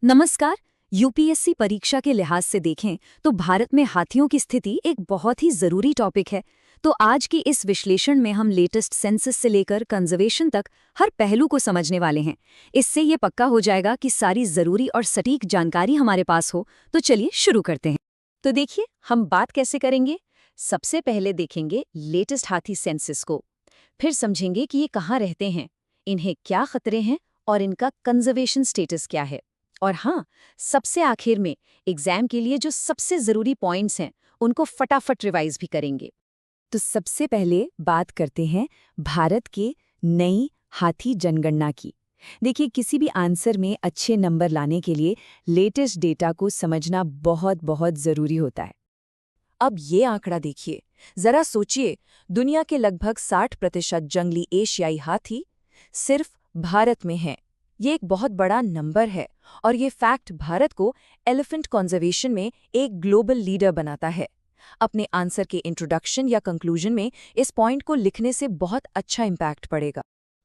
नमस्कार। यूपीएससी परीक्षा के लिहाज से देखें तो भारत में हाथियों की स्थिति एक बहुत ही जरूरी टॉपिक है। तो आज की इस विश्लेषण में हम लेटेस्ट सेंसस से लेकर कंजर्वेशन तक हर पहलू को समझने वाले हैं। इससे ये पक्का हो जाएगा कि सारी जरूरी और सटीक जानकारी हमारे पास हो। तो चलिए शुरू करते हैं। तो देखिए, हम बात कैसे करेंगे। सबसे पहले देखेंगे लेटेस्ट हाथी सेंसस को, फिर समझेंगे कि ये कहाँ रहते हैं, इन्हें क्या खतरे हैं और इनका कंजर्वेशन स्टेटस क्या है। और हाँ, सबसे आखिर में एग्जाम के लिए जो सबसे ज़रूरी पॉइंट्स हैं उनको फटाफट रिवाइज भी करेंगे। तो सबसे पहले बात करते हैं भारत के नई हाथी जनगणना की। देखिए, किसी भी आंसर में अच्छे नंबर लाने के लिए लेटेस्ट डेटा को समझना बहुत बहुत ज़रूरी होता है। अब ये आंकड़ा देखिए, जरा सोचिए, दुनिया के लगभग 60% जंगली एशियाई हाथी सिर्फ भारत में हैं। ये एक बहुत बड़ा नंबर है और ये फैक्ट भारत को एलिफेंट कंजर्वेशन में एक ग्लोबल लीडर बनाता है। अपने आंसर के इंट्रोडक्शन या कंक्लूजन में इस पॉइंट को लिखने से बहुत अच्छा इम्पैक्ट पड़ेगा।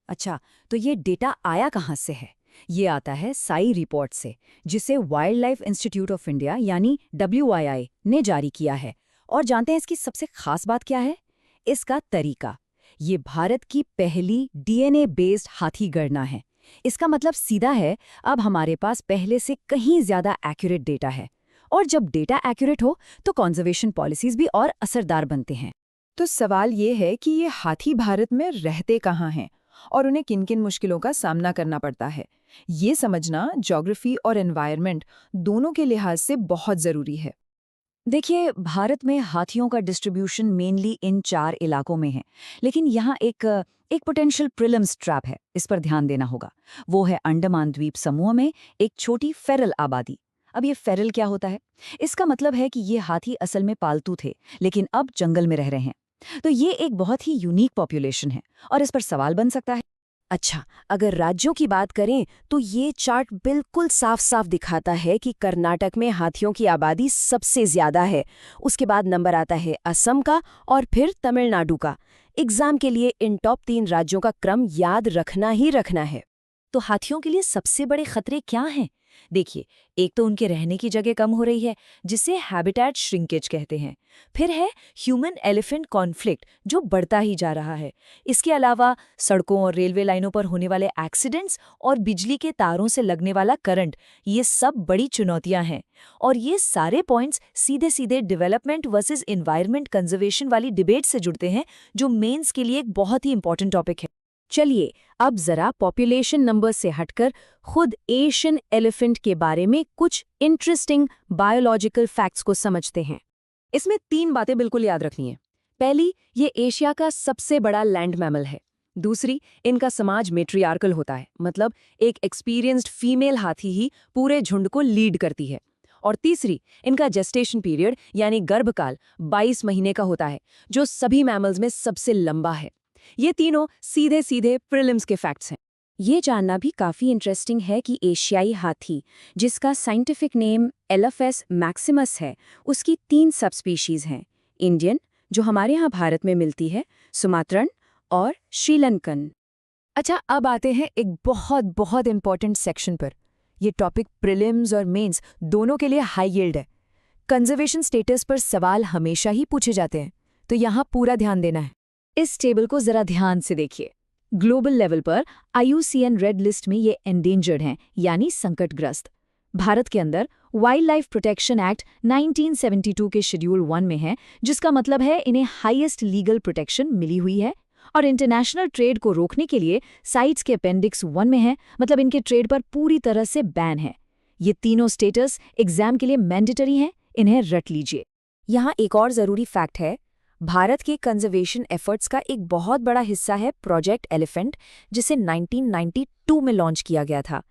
अच्छा, तो ये डेटा आया कहाँ से है? ये आता है साई रिपोर्ट से, जिसे wild life institute of India यानी WII ने जारी किया है। और जानते हैं इसकी सबसे खास बात क्या है? इसका तरीका। ये भारत की पहली DNA बेस्ड हाथी गणना है। इसका मतलब सीधा है, अब हमारे पास पहले से कहीं ज्यादा एक्यूरेट डेटा है। और जब डेटा एक्यूरेट हो तो कंजर्वेशन पॉलिसीज भी और असरदार बनते हैं। तो सवाल ये है कि ये हाथी भारत में रहते कहाँ हैं और उन्हें किन-किन मुश्किलों का सामना करना पड़ता है। ये समझना ज्योग्राफी और एनवायरनमेंट दोनों के लिहाज से बहुत ज़रूरी है। देखिए, भारत में हाथियों का डिस्ट्रीब्यूशन मेनली इन 4 इलाकों में है। लेकिन यहाँ एक पोटेंशियल प्रिलिम्स ट्रैप है, इस पर ध्यान देना होगा। वो है अंडमान द्वीप समूह में एक छोटी फेरल आबादी। अब ये फेरल क्या होता है? इसका मतलब है कि ये हाथी असल में पालतू थे, लेकिन अब जंगल में रह रहे हैं। तो ये एक बहुत ही यूनिक पॉपुलेशन है और इस पर सवाल बन सकता है। अच्छा, अगर राज्यों की बात करें तो ये चार्ट बिल्कुल साफ साफ दिखाता है कि कर्नाटक में हाथियों की आबादी सबसे ज्यादा है। उसके बाद नंबर आता है असम का और फिर तमिलनाडु का। एग्जाम के लिए इन टॉप 3 राज्यों का क्रम याद रखना ही रखना है। तो हाथियों के लिए सबसे बड़े खतरे क्या हैं? देखिए, एक तो उनके रहने की जगह कम हो रही है, जिसे हैबिटेट श्रिंकेज कहते हैं। फिर है ह्यूमन एलिफेंट कॉन्फ्लिक्ट, जो बढ़ता ही जा रहा है। इसके अलावा सड़कों और रेलवे लाइनों पर होने वाले एक्सीडेंट्स और बिजली के तारों से लगने वाला करंट, ये सब बड़ी चुनौतियां हैं। और ये सारे पॉइंट्स सीधे सीधे डेवलपमेंट वर्सेस एनवायरनमेंट कंजर्वेशन वाली डिबेट से जुड़ते हैं, जो मेंस के लिए एक बहुत ही इंपॉर्टेंट टॉपिक है। चलिए, अब जरा पॉपुलेशन नंबर से हटकर खुद एशियन एलिफेंट के बारे में कुछ इंटरेस्टिंग बायोलॉजिकल फैक्ट्स को समझते हैं। इसमें 3 बातें बिल्कुल याद रखनी है। पहली, ये एशिया का सबसे बड़ा लैंड मैमल है। दूसरी, इनका समाज मेट्रियार्कल होता है, मतलब एक एक्सपीरियंस्ड फीमेल हाथी ही पूरे झुंड को लीड करती है। और तीसरी, इनका जेस्टेशन पीरियड यानी गर्भकाल 22 महीने का होता है, जो सभी मैमल्स में सबसे लंबा है। ये तीनों सीधे सीधे प्रीलिम्स के फैक्ट्स हैं। ये जानना भी काफ़ी इंटरेस्टिंग है कि एशियाई हाथी, जिसका साइंटिफिक नेम एलएफएस मैक्सिमस है, उसकी 3 सबस्पीशीज़ हैं। इंडियन, जो हमारे यहाँ भारत में मिलती है, सुमात्रन और श्रीलंकन। अच्छा, अब आते हैं एक बहुत बहुत इंपॉर्टेंट सेक्शन पर। ये टॉपिक प्रीलिम्स और मेंस दोनों के लिए हाई यील्ड है। कंजर्वेशन स्टेटस पर सवाल हमेशा ही पूछे जाते हैं, तो यहाँ पूरा ध्यान देना है। इस टेबल को जरा ध्यान से देखिए। ग्लोबल लेवल पर IUCN रेड लिस्ट में ये एंडेंजर्ड हैं, यानी संकटग्रस्त। भारत के अंदर वाइल्ड लाइफ प्रोटेक्शन एक्ट 1972 के शेड्यूल 1 में है, जिसका मतलब है इन्हें हाईएस्ट लीगल प्रोटेक्शन मिली हुई है। और इंटरनेशनल ट्रेड को रोकने के लिए साइट्स के अपेंडिक्स 1 में है, मतलब इनके ट्रेड पर पूरी तरह से बैन है। ये तीनों स्टेटस एग्जाम के लिए मैंडेटरी हैं, इन्हें रट लीजिए। यहाँ एक और ज़रूरी फैक्ट है। भारत के कंजर्वेशन एफर्ट्स का एक बहुत बड़ा हिस्सा है प्रोजेक्ट एलिफेंट, जिसे 1992 में लॉन्च किया गया था।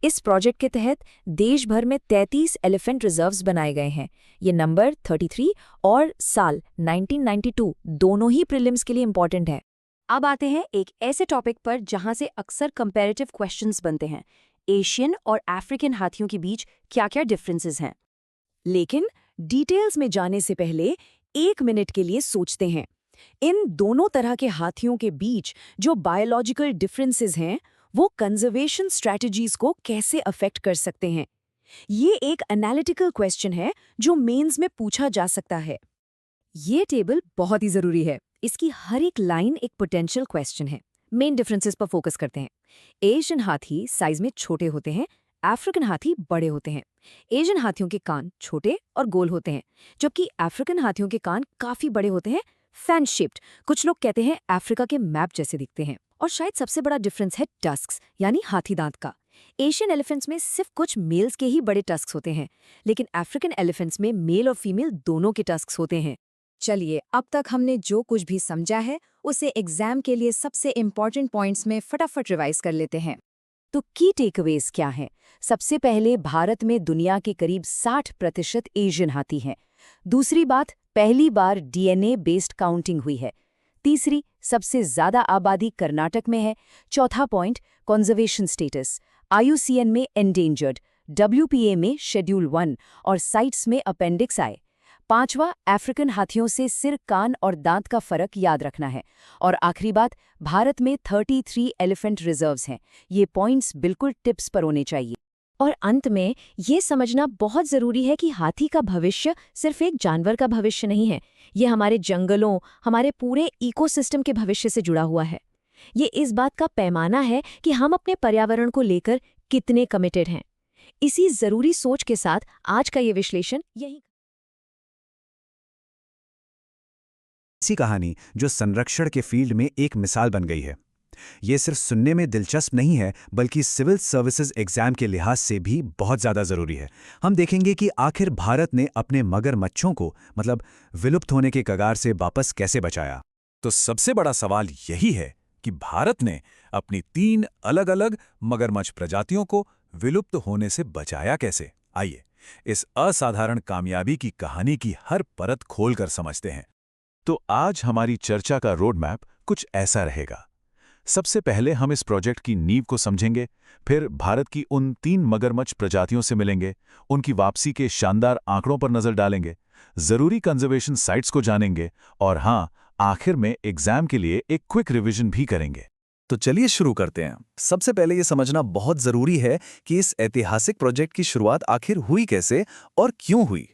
इस प्रोजेक्ट के तहत देश भर में 33 एलिफेंट रिजर्व्स बनाए गए हैं। ये नंबर 33 और साल 1992 दोनों ही प्रीलिम्स के लिए इंपॉर्टेंट है। अब आते हैं एक ऐसे टॉपिक पर जहां से अक्सर कंपैरेटिव क्वेश्चंस बनते हैं। एशियन और अफ्रीकन हाथियों के बीच क्या-क्या डिफरेंसेस हैं। लेकिन डिटेल्स में जाने से पहले 1 मिनट के लिए सोचते हैं। इन दोनों तरह के हाथियों के बीच जो बायोलॉजिकल डिफरेंसेस हैं, वो कंजर्वेशन स्ट्रैटेजीज को कैसे अफेक्ट कर सकते हैं। ये एक एनालिटिकल क्वेश्चन है जो मेंस में पूछा जा सकता है। ये टेबल बहुत ही जरूरी है। इसकी हर एक लाइन एक पोटेंशियल क्वेश्चन है। मेन डिफरेंसेस पर फोकस करते हैं। एशियन हाथी साइज में छोटे होते हैं, अफ्रीकन हाथी बड़े होते हैं। एशियन हाथियों के कान छोटे और गोल होते हैं, जबकि अफ्रीकन हाथियों के कान काफी बड़े होते हैं, फैन शेप्ड। कुछ लोग कहते हैं अफ्रीका के मैप जैसे दिखते हैं। और शायद सबसे बड़ा डिफरेंस है टस्क्स यानी हाथी दांत का। एशियन एलिफेंट्स में सिर्फ कुछ मेल्स के ही बड़े टस्क्स होते हैं, लेकिन अफ्रीकन एलिफेंट्स में मेल और फीमेल दोनों के टस्क्स होते हैं। चलिए, अब तक हमने जो कुछ भी समझा है उसे एग्जाम के लिए सबसे इम्पॉर्टेंट पॉइंट्स में फटाफट रिवाइज कर लेते हैं। तो की टेकअवेज क्या हैं? सबसे पहले, भारत में दुनिया के करीब 60% एशियन हाथी हैं। दूसरी बात, पहली बार डीएनए बेस्ड काउंटिंग हुई है। तीसरी, सबसे ज्यादा आबादी कर्नाटक में है। चौथा पॉइंट, कंजर्वेशन स्टेटस, आईयूसीएन में एंडेंजर्ड, डब्ल्यूपीए में शेड्यूल 1 और साइट्स में अपेंडिक्स आई। पांचवा, अफ्रीकन हाथियों से सिर, कान और दांत का फर्क याद रखना है। और आखिरी बात, भारत में 33 एलिफेंट रिजर्व्स हैं। ये पॉइंट्स बिल्कुल टिप्स पर होने चाहिए। और अंत में ये समझना बहुत जरूरी है कि हाथी का भविष्य सिर्फ एक जानवर का भविष्य नहीं है। ये हमारे जंगलों, हमारे पूरे इकोसिस्टम के भविष्य से जुड़ा हुआ है। ये इस बात का पैमाना है कि हम अपने पर्यावरण को लेकर कितने कमिटेड हैं। इसी जरूरी सोच के साथ आज का ये विश्लेषण यही। ऐसी कहानी जो संरक्षण के फील्ड में एक मिसाल बन गई है। ये सिर्फ सुनने में दिलचस्प नहीं है, बल्कि सिविल सर्विसेज एग्जाम के लिहाज से भी बहुत ज़्यादा ज़रूरी है। हम देखेंगे कि आखिर भारत ने अपने मगरमच्छों को, मतलब विलुप्त होने के कगार से, वापस कैसे बचाया। तो सबसे बड़ा सवाल यही है कि भारत ने अपनी 3 अलग-अलग मगरमच्छ प्रजातियों को विलुप्त होने से बचाया कैसे। आइए इस असाधारण कामयाबी की कहानी की हर परत खोलकर समझते हैं। तो आज हमारी चर्चा का रोड मैप कुछ ऐसा रहेगा। सबसे पहले हम इस प्रोजेक्ट की नींव को समझेंगे, फिर भारत की उन 3 मगरमच्छ प्रजातियों से मिलेंगे, उनकी वापसी के शानदार आंकड़ों पर नजर डालेंगे, जरूरी कंजर्वेशन साइट्स को जानेंगे और हाँ, आखिर में एग्जाम के लिए एक क्विक रिवीजन भी करेंगे। तो चलिए शुरू करते हैं। सबसे पहले ये समझना बहुत जरूरी है कि इस ऐतिहासिक प्रोजेक्ट की शुरुआत आखिर हुई कैसे और क्यों हुई।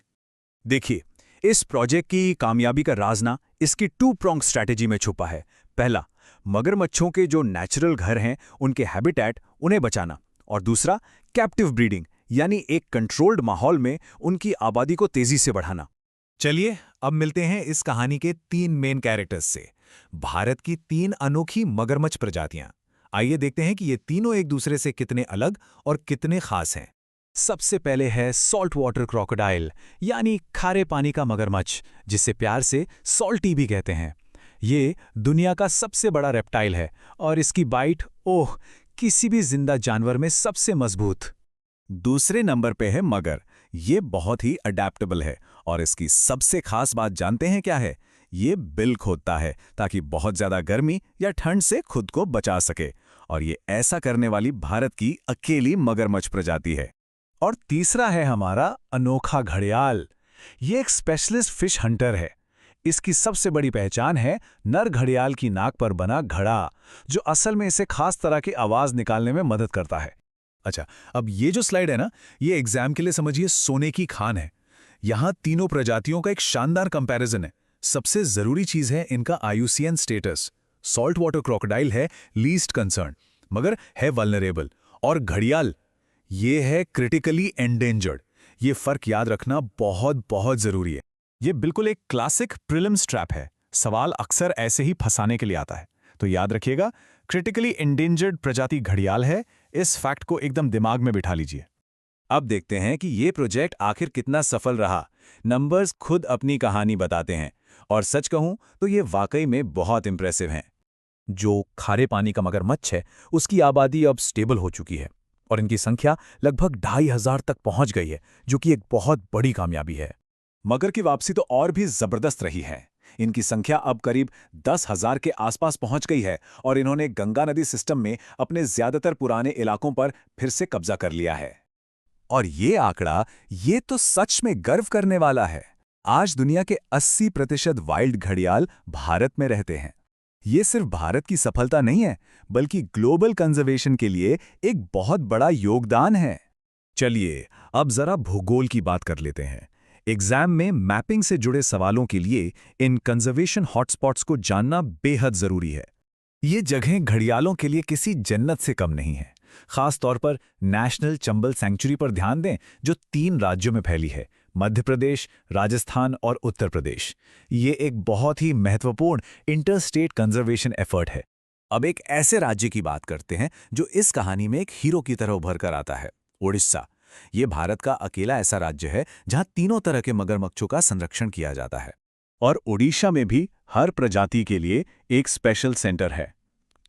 देखिए, इस प्रोजेक्ट की कामयाबी का राज ना इसकी 2 प्रोंग स्ट्रैटेजी में छुपा है। पहला, मगरमच्छों के जो नेचुरल घर हैं, उनके हैबिटेट, उन्हें बचाना। और दूसरा, कैप्टिव ब्रीडिंग, यानी एक कंट्रोल्ड माहौल में उनकी आबादी को तेजी से बढ़ाना। चलिए अब मिलते हैं इस कहानी के 3 मेन कैरेक्टर्स से, भारत की 3 अनोखी मगरमच्छ प्रजातियां। आइए देखते हैं कि ये तीनों एक दूसरे से कितने अलग और कितने खास हैं। सबसे पहले है सॉल्ट वाटर क्रोकोडाइल, यानी खारे पानी का मगरमच्छ, जिसे प्यार से सॉल्टी भी कहते हैं। ये दुनिया का सबसे बड़ा रेप्टाइल है और इसकी बाइट, ओह, किसी भी जिंदा जानवर में सबसे मजबूत। दूसरे नंबर पे है मगर। ये बहुत ही अडेप्टेबल है और इसकी सबसे खास बात जानते हैं क्या है? ये बिल खोदता है ताकि बहुत ज्यादा गर्मी या ठंड से खुद को बचा सके, और ये ऐसा करने वाली भारत की अकेली मगरमच्छ प्रजाति है। और तीसरा है हमारा अनोखा घड़ियाल। ये एक स्पेशलिस्ट फिश हंटर है। इसकी सबसे बड़ी पहचान है नर घड़ियाल की नाक पर बना घड़ा, जो असल में इसे खास तरह की आवाज निकालने में मदद करता है। अच्छा, अब ये जो स्लाइड है ना, ये एग्जाम के लिए समझिए सोने की खान है। यहाँ तीनों प्रजातियों का एक शानदार कंपैरिजन है। सबसे जरूरी चीज है इनका IUCN status. Salt water crocodile है लीस्ट कंसर्न, मगर है वल्नरेबल, और घड़ियाल ये है क्रिटिकली एंडेंजर्ड। ये फर्क याद रखना बहुत बहुत जरूरी है। ये बिल्कुल एक क्लासिक प्रीलिम्स ट्रैप है। सवाल अक्सर ऐसे ही फंसाने के लिए आता है। तो याद रखिएगा, क्रिटिकली एंडेंजर्ड प्रजाति घड़ियाल है। इस फैक्ट को एकदम दिमाग में बिठा लीजिए। अब देखते हैं कि ये प्रोजेक्ट आखिर कितना सफल रहा। नंबर्स खुद अपनी कहानी बताते हैं, और सच कहूं तो ये वाकई में बहुत इंप्रेसिव हैं। जो खारे पानी का मगरमच्छ है, उसकी आबादी अब स्टेबल हो चुकी है और इनकी संख्या लगभग 2500 तक पहुंच गई है, जो कि एक बहुत बड़ी कामयाबी है। मगर की वापसी तो और भी जबरदस्त रही है। इनकी संख्या अब करीब 10,000 के आसपास पहुंच गई है और इन्होंने गंगा नदी सिस्टम में अपने ज्यादातर पुराने इलाकों पर फिर से कब्जा कर लिया है। और ये आंकड़ा, ये तो सच में गर्व करने वाला है। आज दुनिया के 80% वाइल्ड घड़ियाल भारत में रहते हैं। ये सिर्फ भारत की सफलता नहीं है, बल्कि ग्लोबल कंजर्वेशन के लिए एक बहुत बड़ा योगदान है। चलिए अब जरा भूगोल की बात कर लेते हैं। एग्जाम में मैपिंग से जुड़े सवालों के लिए इन कंजर्वेशन हॉटस्पॉट्स को जानना बेहद जरूरी है। ये जगहें घड़ियालों के लिए किसी जन्नत से कम नहीं है। खास तौर पर नेशनल चंबल सैंक्चुरी पर ध्यान दें, जो 3 राज्यों में फैली है, मध्य प्रदेश, राजस्थान और उत्तर प्रदेश। ये एक बहुत ही महत्वपूर्ण इंटरस्टेट कंजर्वेशन एफर्ट है। अब एक ऐसे राज्य की बात करते हैं जो इस कहानी में एक हीरो की तरह उभर कर आता है, ओडिशा। ये भारत का अकेला ऐसा राज्य है जहां तीनों तरह के मगरमच्छों का संरक्षण किया जाता है। और ओडिशा में भी हर प्रजाति के लिए एक स्पेशल सेंटर है।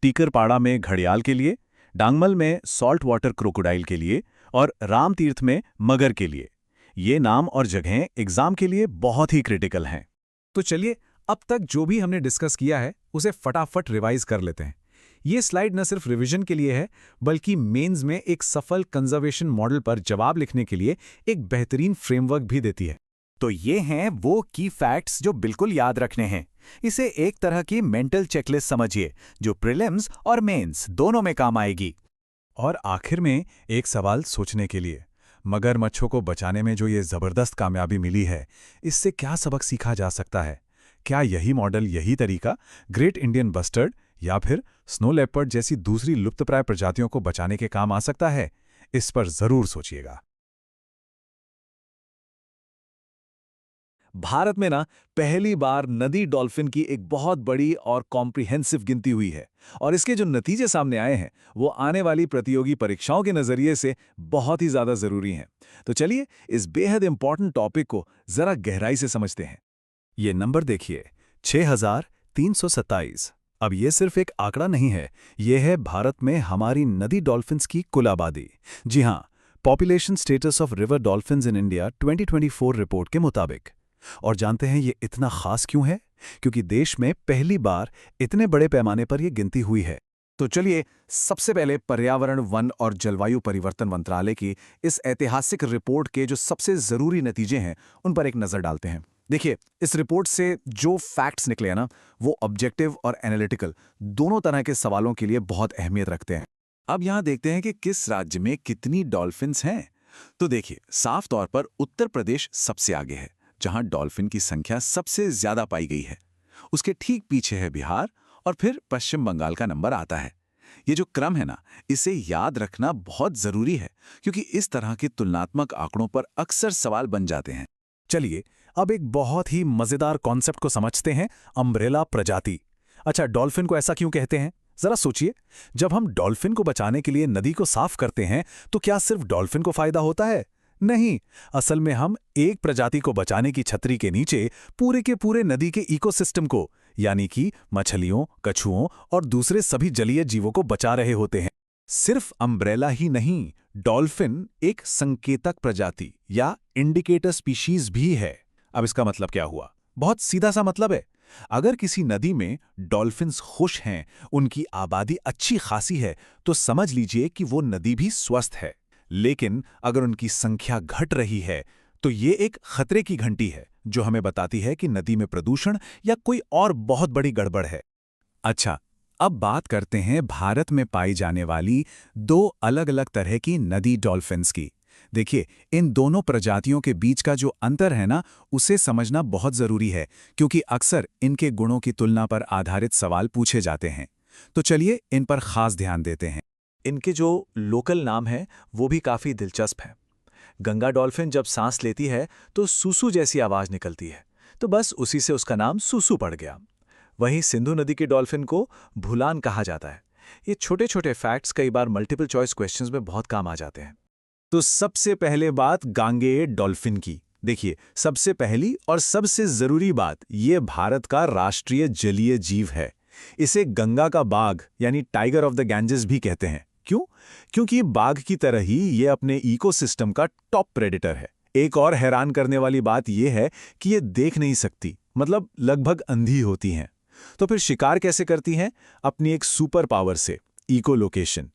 टीकरपाड़ा में घड़ियाल के लिए, डांगमल में सॉल्ट वाटर क्रोकोडाइल के लिए और रामतीर्थ में मगर के लिए। ये नाम और जगहें एग्जाम के लिए बहुत ही क्रिटिकल हैं। तो चलिए अब तक जो भी हमने डिस्कस किया है उसे फटाफट रिवाइज कर लेते हैं। ये स्लाइड न सिर्फ रिवीजन के लिए है, बल्कि मेंस में एक सफल कंजर्वेशन मॉडल पर जवाब लिखने के लिए एक बेहतरीन फ्रेमवर्क भी देती है। तो ये हैं वो की फैक्ट्स जो बिल्कुल याद रखने हैं। इसे एक तरह की मेंटल चेकलिस्ट समझिए, जो प्रीलिम्स और मेंस दोनों में काम आएगी। और आखिर में एक सवाल सोचने के लिए, मगरमच्छों को बचाने में जो ये जबरदस्त कामयाबी मिली है, इससे क्या सबक सीखा जा सकता है? क्या यही मॉडल, यही तरीका ग्रेट इंडियन बस्टर्ड या फिर स्नो लेपर्ड जैसी दूसरी लुप्तप्राय प्रजातियों को बचाने के काम आ सकता है? इस पर जरूर सोचिएगा। भारत में ना पहली बार नदी डॉल्फिन की एक बहुत बड़ी और कॉम्प्रिहेंसिव गिनती हुई है, और इसके जो नतीजे सामने आए हैं वो आने वाली प्रतियोगी परीक्षाओं के नजरिए से बहुत ही ज्यादा जरूरी हैं। तो चलिए इस बेहद इंपॉर्टेंट टॉपिक को जरा गहराई से समझते हैं। ये नंबर देखिए, 6327। अब ये सिर्फ एक आंकड़ा नहीं है, ये है भारत में हमारी नदी डॉल्फिन्स की कुल आबादी। जी हाँ, population status of river dolphins in India 2024 report के मुताबिक। और जानते हैं ये इतना खास क्यों है? क्योंकि देश में पहली बार इतने बड़े पैमाने पर यह गिनती हुई है। तो चलिए सबसे पहले पर्यावरण, वन और जलवायु परिवर्तन मंत्रालय की इस ऐतिहासिक रिपोर्ट के जो सबसे जरूरी नतीजे हैं उन पर एक नजर डालते हैं। देखिए, इस रिपोर्ट से जो फैक्ट्स निकले हैं ना, वो ऑब्जेक्टिव और एनालिटिकल दोनों तरह के सवालों के लिए बहुत अहमियत रखते हैं। अब यहां देखते हैं कि किस राज्य में कितनी डॉल्फिन्स हैं। तो देखिए, साफ तौर पर उत्तर प्रदेश सबसे आगे है, जहां डॉल्फिन की संख्या सबसे ज्यादा पाई गई है। उसके ठीक पीछे है बिहार और फिर पश्चिम बंगाल का नंबर आता है। ये जो क्रम है ना, इसे याद रखना बहुत जरूरी है, क्योंकि इस तरह के तुलनात्मक आंकड़ों पर अक्सर सवाल बन जाते हैं। चलिए अब एक बहुत ही मजेदार कॉन्सेप्ट को समझते हैं, अम्ब्रेला प्रजाति। अच्छा, डॉल्फिन को ऐसा क्यों कहते हैं? जरा सोचिए, जब हम डॉल्फिन को बचाने के लिए नदी को साफ करते हैं तो क्या सिर्फ डॉल्फिन को फायदा होता है? नहीं, असल में हम एक प्रजाति को बचाने की छतरी के नीचे पूरे के पूरे नदी के इकोसिस्टम को, यानी कि मछलियों, कछुओं और दूसरे सभी जलीय जीवों को बचा रहे होते हैं। सिर्फ अम्ब्रेला ही नहीं, डॉल्फिन एक संकेतक प्रजाति या इंडिकेटर स्पीशीज भी है। अब इसका मतलब क्या हुआ? बहुत सीधा सा मतलब है, अगर किसी नदी में डॉल्फिन्स खुश हैं, उनकी आबादी अच्छी खासी है, तो समझ लीजिए कि वो नदी भी स्वस्थ है। लेकिन अगर उनकी संख्या घट रही है तो ये एक खतरे की घंटी है, जो हमें बताती है कि नदी में प्रदूषण या कोई और बहुत बड़ी गड़बड़ है। अच्छा, अब बात करते हैं भारत में पाई जाने वाली 2 अलग-अलग तरह की नदी डॉल्फिन्स की। देखिए, इन दोनों प्रजातियों के बीच का जो अंतर है ना, उसे समझना बहुत जरूरी है, क्योंकि अक्सर इनके गुणों की तुलना पर आधारित सवाल पूछे जाते हैं। तो चलिए इन पर खास ध्यान देते हैं। इनके जो लोकल नाम है वो भी काफी दिलचस्प है। गंगा डॉल्फिन जब सांस लेती है तो सूसू जैसी आवाज निकलती है, तो बस उसी से उसका नाम सूसू पड़ गया। वहीं सिंधु नदी के डॉल्फिन को भूलान कहा जाता है। ये छोटे छोटे फैक्ट्स कई बार मल्टीपल चॉइस क्वेश्चंस में बहुत काम आ जाते हैं। तो सबसे पहले बात गांगेय डॉल्फिन की। देखिए, सबसे पहली और सबसे जरूरी बात, ये भारत का राष्ट्रीय जलीय जीव है। इसे गंगा का बाघ यानी टाइगर ऑफ द गैंजेस भी कहते हैं। क्यों? क्योंकि बाघ की तरह ही ये अपने इकोसिस्टम का टॉप प्रेडेटर है। एक और हैरान करने वाली बात यह है कि ये देख नहीं सकती, मतलब लगभग अंधी होती हैं। तो फिर शिकार कैसे करती हैं? अपनी एक सुपर पावर से, इकोलोकेशन।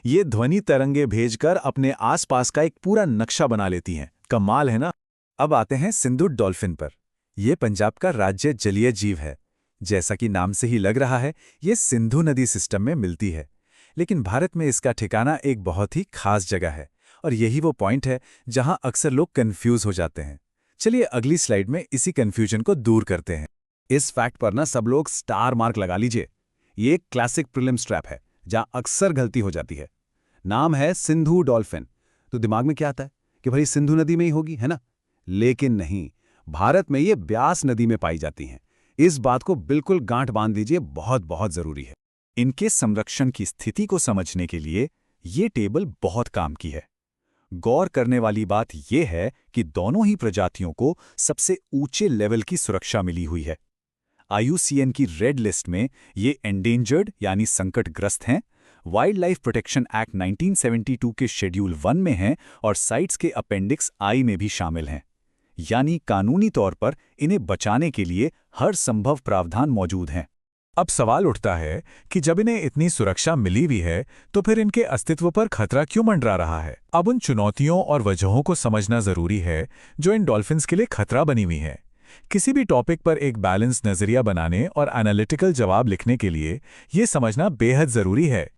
ये ध्वनि तरंगे भेजकर अपने आसपास का एक पूरा नक्शा बना लेती हैं। कमाल है ना? अब आते हैं सिंधु डॉल्फिन पर। यह पंजाब का राज्य जलीय जीव है। जैसा कि नाम से ही लग रहा है, ये सिंधु नदी सिस्टम में मिलती है। लेकिन भारत में इसका ठिकाना एक बहुत ही खास जगह है, और यही वो पॉइंट है जहां अक्सर लोग कंफ्यूज हो जाते हैं। चलिए अगली स्लाइड में इसी कंफ्यूजन को दूर करते हैं। इस फैक्ट पर ना सब लोग स्टार मार्क लगा लीजिए। ये एक क्लासिक प्रीलिम्स ट्रैप है जहां अक्सर गलती हो जाती है। नाम है सिंधु डॉल्फिन, तो दिमाग में क्या आता है कि भाई सिंधु नदी में ही होगी, है ना? लेकिन नहीं, भारत में ये ब्यास नदी में पाई जाती हैं। इस बात को बिल्कुल गांठ बांध लीजिए, बहुत बहुत जरूरी है। इनके संरक्षण की स्थिति को समझने के लिए ये टेबल बहुत काम की है। गौर करने वाली बात यह है कि दोनों ही प्रजातियों को सबसे ऊंचे लेवल की सुरक्षा मिली हुई है। IUCN की रेड लिस्ट में ये एंडेंजर्ड यानी संकटग्रस्त हैं, वाइल्ड लाइफ प्रोटेक्शन एक्ट 1972 के शेड्यूल 1 में हैं और साइट्स के अपेंडिक्स I में भी शामिल हैं। यानी कानूनी तौर पर इन्हें बचाने के लिए हर संभव प्रावधान मौजूद हैं। अब सवाल उठता है कि जब इन्हें इतनी सुरक्षा मिली हुई है तो फिर इनके अस्तित्व पर खतरा क्यों मंडरा रहा है? अब उन चुनौतियों और वजहों को समझना जरूरी है जो इन डॉल्फिन्स के लिए खतरा बनी हुई है। किसी भी टॉपिक पर एक बैलेंस नजरिया बनाने और एनालिटिकल जवाब लिखने के लिए ये समझना बेहद जरूरी है।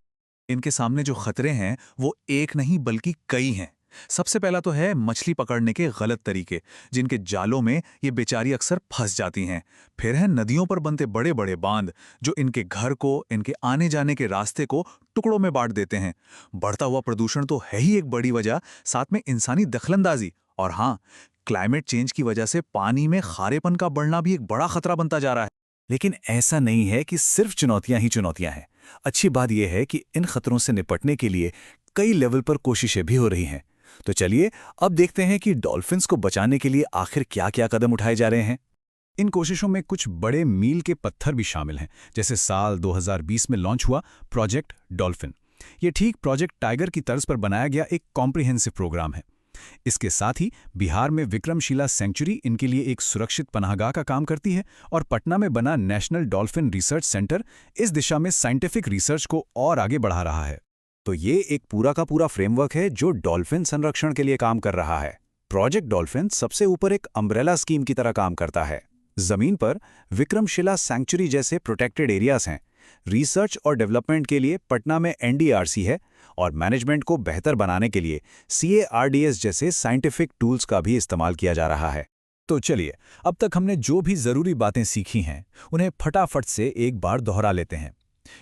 इनके सामने जो खतरे हैं वो एक नहीं बल्कि कई हैं। सबसे पहला तो है मछली पकड़ने के गलत तरीके, जिनके जालों में ये बेचारी अक्सर फंस जाती हैं। फिर है नदियों पर बनते बड़े बड़े बांध जो इनके घर को, इनके आने जाने के रास्ते को टुकड़ों में बांट देते हैं। बढ़ता हुआ प्रदूषण तो है ही एक बड़ी वजह, साथ में इंसानी दखलंदाजी और हाँ, क्लाइमेट चेंज की वजह से पानी में खारेपन का बढ़ना भी एक बड़ा खतरा बनता जा रहा है। लेकिन ऐसा नहीं है कि सिर्फ चुनौतियां ही चुनौतियां हैं। अच्छी बात यह है कि इन खतरों से निपटने के लिए कई लेवल पर कोशिशें भी हो रही हैं। तो चलिए अब देखते हैं कि डॉल्फिन्स को बचाने के लिए आखिर क्या-क्या कदम उठाए जा रहे हैं। इन कोशिशों में कुछ बड़े मील के पत्थर भी शामिल हैं, जैसे साल 2020 में लॉन्च हुआ प्रोजेक्ट डॉल्फिन। ये ठीक प्रोजेक्ट टाइगर की तर्ज पर बनाया गया एक कॉम्प्रिहेंसिव प्रोग्राम है। इसके साथ ही बिहार में विक्रमशिला सेंचुरी इनके लिए एक सुरक्षित पनाहगाह का काम करती है और पटना में बना नेशनल डॉल्फिन रिसर्च सेंटर इस दिशा में साइंटिफिक रिसर्च को और आगे बढ़ा रहा है। तो ये एक पूरा का पूरा फ्रेमवर्क है जो डॉल्फिन संरक्षण के लिए काम कर रहा है। प्रोजेक्ट डॉल्फिन सबसे ऊपर एक अम्ब्रेला स्कीम की तरह काम करता है। जमीन पर विक्रमशिला सैंक्चुरी जैसे प्रोटेक्टेड एरियाज हैं। रिसर्च और डेवलपमेंट के लिए पटना में NDRC है और मैनेजमेंट को बेहतर बनाने के लिए CARDS जैसे साइंटिफिक टूल्स का भी इस्तेमाल किया जा रहा है। तो चलिए, अब तक हमने जो भी जरूरी बातें सीखी हैं उन्हें फटाफट से एक बार दोहरा लेते हैं।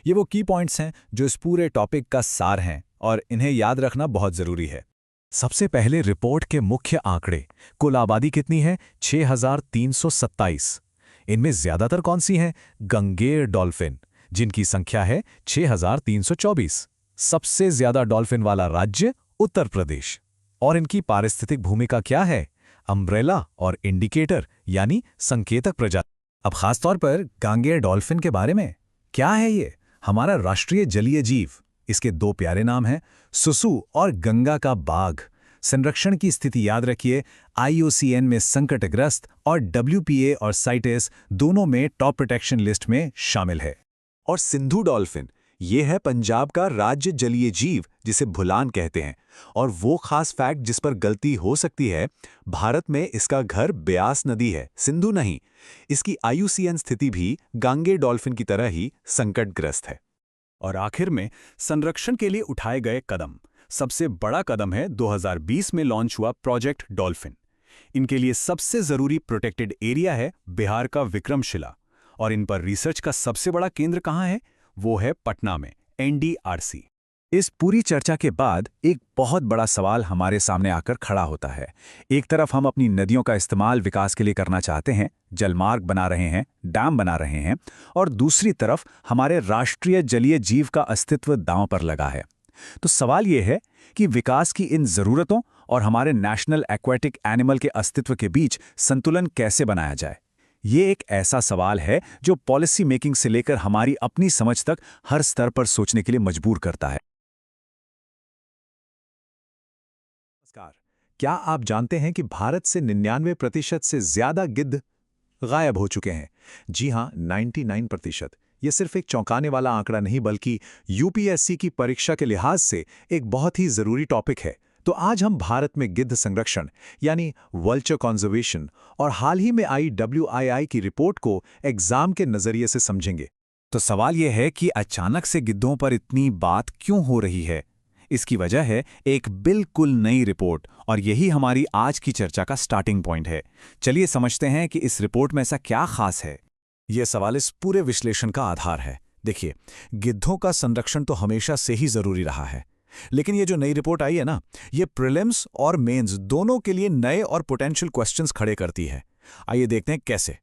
ये वो की पॉइंट्स हैं जो इस पूरे टॉपिक का सार हैं और इन्हें याद रखना बहुत जरूरी है। सबसे पहले रिपोर्ट के मुख्य आंकड़े। कुल आबादी कितनी है? 6327। इनमें ज्यादातर कौन सी हैं? गंगेर डॉल्फिन, जिनकी संख्या है 6324। सबसे ज्यादा डॉल्फिन वाला राज्य उत्तर प्रदेश। और इनकी पारिस्थितिक भूमिका क्या है? अम्ब्रेला और इंडिकेटर यानी संकेतक प्रजाति। अब खासतौर पर गांगेर डॉल्फिन के बारे में क्या है? ये हमारा राष्ट्रीय जलीय जीव। इसके दो प्यारे नाम हैं, सुसु और गंगा का बाघ। संरक्षण की स्थिति याद रखिए, IUCN में संकटग्रस्त और WPA और साइटेस दोनों में टॉप प्रोटेक्शन लिस्ट में शामिल है। और सिंधु डॉल्फिन, ये है पंजाब का राज्य जलीय जीव जिसे भुलान कहते हैं। और वो खास फैक्ट जिस पर गलती हो सकती है, भारत में इसका घर ब्यास नदी है, सिंधु नहीं। इसकी IUCN स्थिति भी गांगेर डॉल्फिन की तरह ही संकटग्रस्त है। और आखिर में संरक्षण के लिए उठाए गए कदम। सबसे बड़ा कदम है 2020 में लॉन्च हुआ प्रोजेक्ट डॉल्फिन। इनके लिए सबसे जरूरी प्रोटेक्टेड एरिया है बिहार का विक्रमशिला। और इन पर रिसर्च का सबसे बड़ा केंद्र कहाँ है? वो है पटना में, NDRC। इस पूरी चर्चा के बाद एक बहुत बड़ा सवाल हमारे सामने आकर खड़ा होता है। एक तरफ हम अपनी नदियों का इस्तेमाल विकास के लिए करना चाहते हैं, जलमार्ग बना रहे हैं, डैम बना रहे हैं, और दूसरी तरफ हमारे राष्ट्रीय जलीय जीव का अस्तित्व दांव पर लगा है। तो सवाल ये है कि विकास की इन जरूरतों और हमारे नेशनल एक्वेटिक एनिमल के अस्तित्व के बीच संतुलन कैसे बनाया जाए? ये एक ऐसा सवाल है जो पॉलिसी मेकिंग से लेकर हमारी अपनी समझ तक हर स्तर पर सोचने के लिए मजबूर करता है। नमस्कार, क्या आप जानते हैं कि भारत से 99% से ज्यादा गिद्ध गायब हो चुके हैं? जी हां, 99%। यह सिर्फ एक चौंकाने वाला आंकड़ा नहीं बल्कि UPSC की परीक्षा के लिहाज से एक बहुत ही जरूरी टॉपिक है। तो आज हम भारत में गिद्ध संरक्षण यानी वल्चर कंजर्वेशन और हाल ही में आई WII की रिपोर्ट को एग्जाम के नजरिए से समझेंगे। तो सवाल यह है कि अचानक से गिद्धों पर इतनी बात क्यों हो रही है? इसकी वजह है एक बिल्कुल नई रिपोर्ट, और यही हमारी आज की चर्चा का स्टार्टिंग पॉइंट है। चलिए समझते हैं कि इस रिपोर्ट में ऐसा क्या खास है। यह सवाल इस पूरे विश्लेषण का आधार है। देखिए, गिद्धों का संरक्षण तो हमेशा से ही जरूरी रहा है, लेकिन ये जो नई रिपोर्ट आई है ना, ये प्रीलिम्स और मेंस दोनों के लिए नए और पोटेंशियल क्वेश्चंस खड़े करती है। आइए देखते हैं कैसे।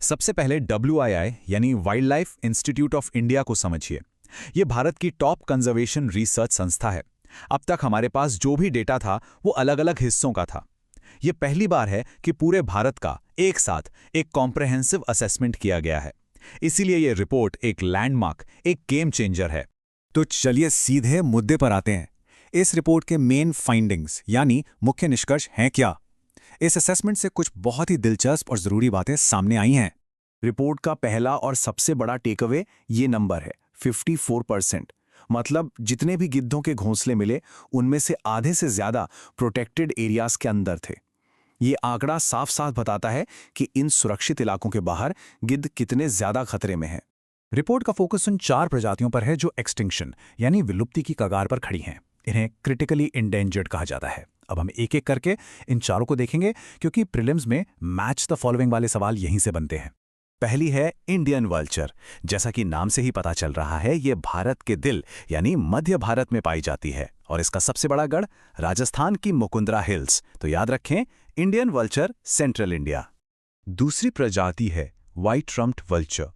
सबसे पहले WII यानी wild life institute of India को समझिए। ये भारत की टॉप कंजर्वेशन रिसर्च संस्था है। अब तक हमारे पास जो भी डेटा था वो अलग अलग हिस्सों का था। ये पहली बार है कि पूरे भारत का एक साथ एक कॉम्प्रहेंसिव असेसमेंट किया गया है। इसीलिए ये रिपोर्ट एक लैंडमार्क, एक गेम चेंजर है। तो चलिए सीधे मुद्दे पर आते हैं। इस रिपोर्ट के मेन फाइंडिंग्स यानी मुख्य निष्कर्ष हैं क्या? इस असेसमेंट से कुछ बहुत ही दिलचस्प और जरूरी बातें सामने आई हैं। रिपोर्ट का पहला और सबसे बड़ा टेकअवे ये नंबर है, 54%। मतलब जितने भी गिद्धों के घोंसले मिले, उनमें से आधे से ज्यादा प्रोटेक्टेड एरियाज के अंदर थे। ये आंकड़ा साफ साफ बताता है कि इन सुरक्षित इलाकों के बाहर गिद्ध कितने ज्यादा खतरे में हैं। रिपोर्ट का फोकस उन 4 प्रजातियों पर है जो एक्सटिंक्शन यानी विलुप्ति की कगार पर खड़ी हैं। इन्हें क्रिटिकली इंडेंजर्ड कहा जाता है। अब हम एक एक करके इन चारों को देखेंगे, क्योंकि प्रीलिम्स में मैच द फॉलोइंग वाले सवाल यहीं से बनते हैं। पहली है इंडियन वल्चर। जैसा कि नाम से ही पता चल रहा है, ये भारत के दिल यानी मध्य भारत में पाई जाती है, और इसका सबसे बड़ा गढ़ राजस्थान की मुकुंदरा हिल्स। तो याद रखें, इंडियन वल्चर, सेंट्रल इंडिया। दूसरी प्रजाति है व्हाइट रम्प्ड वल्चर।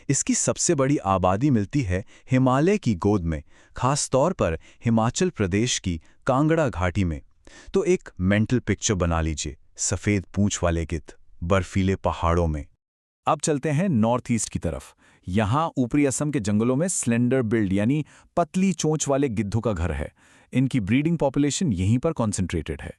इसकी सबसे बड़ी आबादी मिलती है हिमालय की गोद में, खास तौर पर हिमाचल प्रदेश की कांगड़ा घाटी में। तो एक मेंटल पिक्चर बना लीजिए, सफेद पूंछ वाले गिद्ध बर्फीले पहाड़ों में। अब चलते हैं नॉर्थ ईस्ट की तरफ। यहां ऊपरी असम के जंगलों में स्लेंडर बिल्ड यानी पतली चोंच वाले गिद्धों का घर है। इनकी ब्रीडिंग पॉपुलेशन यहीं पर कॉन्सेंट्रेटेड है।